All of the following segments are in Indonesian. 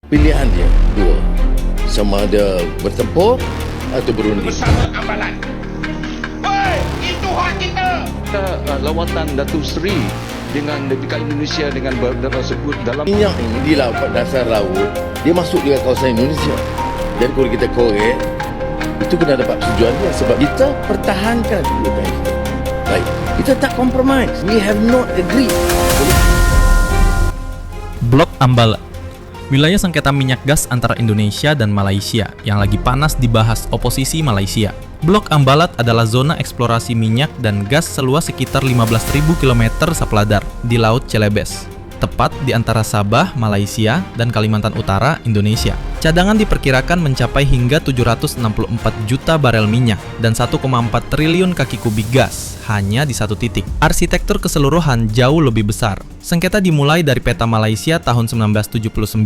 Pilihan dia dua, sama ada bertempur atau berundi. Bersama Ambalat. Hei, itu hak kita. Lawatan Datuk Seri dengan dekat Indonesia dengan beberapa tersebut dalam Minyak ini di laut, dasar laut, dia masuk di kawasan Indonesia. Dan kalau kita korek, itu kena dapat persetujuan dia sebab kita pertahankan kedudukan kita. Baik, kita tak compromise. We have not agreed. Blok Ambalat, wilayah sengketa minyak gas antara Indonesia dan Malaysia yang lagi panas dibahas oposisi Malaysia. Blok Ambalat adalah zona eksplorasi minyak dan gas seluas sekitar 15.000 km sepeladar di Laut Celebes, tepat di antara Sabah, Malaysia, dan Kalimantan Utara, Indonesia. Cadangan diperkirakan mencapai hingga 764 juta barel minyak dan 1,4 triliun kaki kubik gas hanya di satu titik. Arsitektur keseluruhan jauh lebih besar. Sengketa dimulai dari peta Malaysia tahun 1979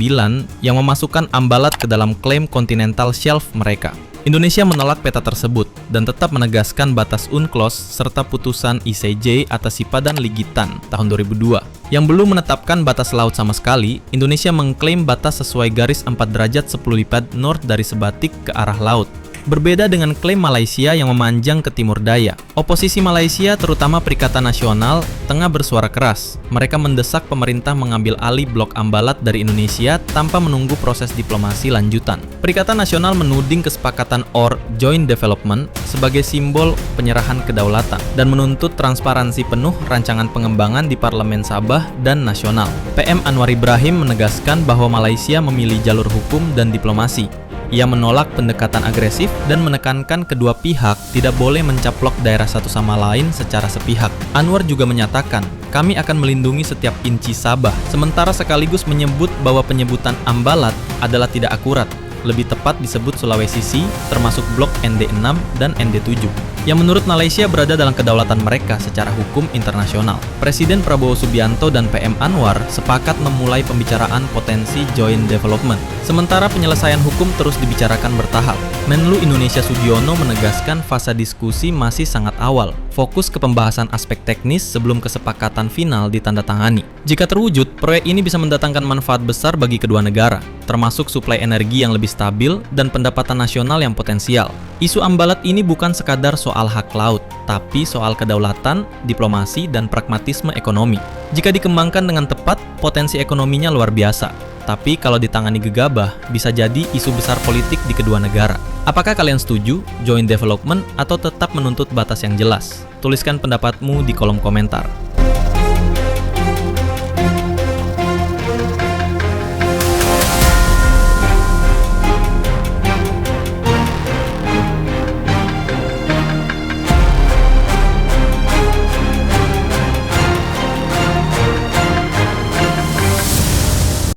yang memasukkan Ambalat ke dalam klaim Continental Shelf mereka. Indonesia menolak peta tersebut dan tetap menegaskan batas UNCLOS serta putusan ICJ atas Sipadan Ligitan tahun 2002. Yang belum menetapkan batas laut sama sekali, Indonesia mengklaim batas sesuai garis 4 derajat 10 lipat north dari sebatik ke arah laut. Berbeda dengan klaim Malaysia yang memanjang ke timur daya. Oposisi Malaysia, terutama Perikatan Nasional, tengah bersuara keras. Mereka mendesak pemerintah mengambil alih Blok Ambalat dari Indonesia tanpa menunggu proses diplomasi lanjutan. Perikatan Nasional menuding kesepakatan OR Joint Development sebagai simbol penyerahan kedaulatan dan menuntut transparansi penuh rancangan pengembangan di Parlemen Sabah dan Nasional. PM Anwar Ibrahim menegaskan bahwa Malaysia memilih jalur hukum dan diplomasi. Ia menolak pendekatan agresif dan menekankan kedua pihak tidak boleh mencaplok daerah satu sama lain secara sepihak. Anwar juga menyatakan, kami akan melindungi setiap inci Sabah, sementara sekaligus menyebut bahwa penyebutan Ambalat adalah tidak akurat. Lebih tepat disebut Sulawesi Sea, termasuk blok ND6 dan ND7, yang menurut Malaysia berada dalam kedaulatan mereka secara hukum internasional. Presiden Prabowo Subianto dan PM Anwar sepakat memulai pembicaraan potensi joint development, sementara penyelesaian hukum terus dibicarakan bertahap. Menlu Indonesia Sudiono menegaskan fase diskusi masih sangat awal, fokus ke pembahasan aspek teknis sebelum kesepakatan final ditandatangani. Jika terwujud, proyek ini bisa mendatangkan manfaat besar bagi kedua negara, termasuk suplai energi yang lebih stabil dan pendapatan nasional yang potensial. Isu Ambalat ini bukan sekadar soal hak laut, tapi soal kedaulatan, diplomasi, dan pragmatisme ekonomi. Jika dikembangkan dengan tepat, potensi ekonominya luar biasa. Tapi kalau ditangani gegabah, bisa jadi isu besar politik di kedua negara. Apakah kalian setuju joint development atau tetap menuntut batas yang jelas? Tuliskan pendapatmu di kolom komentar.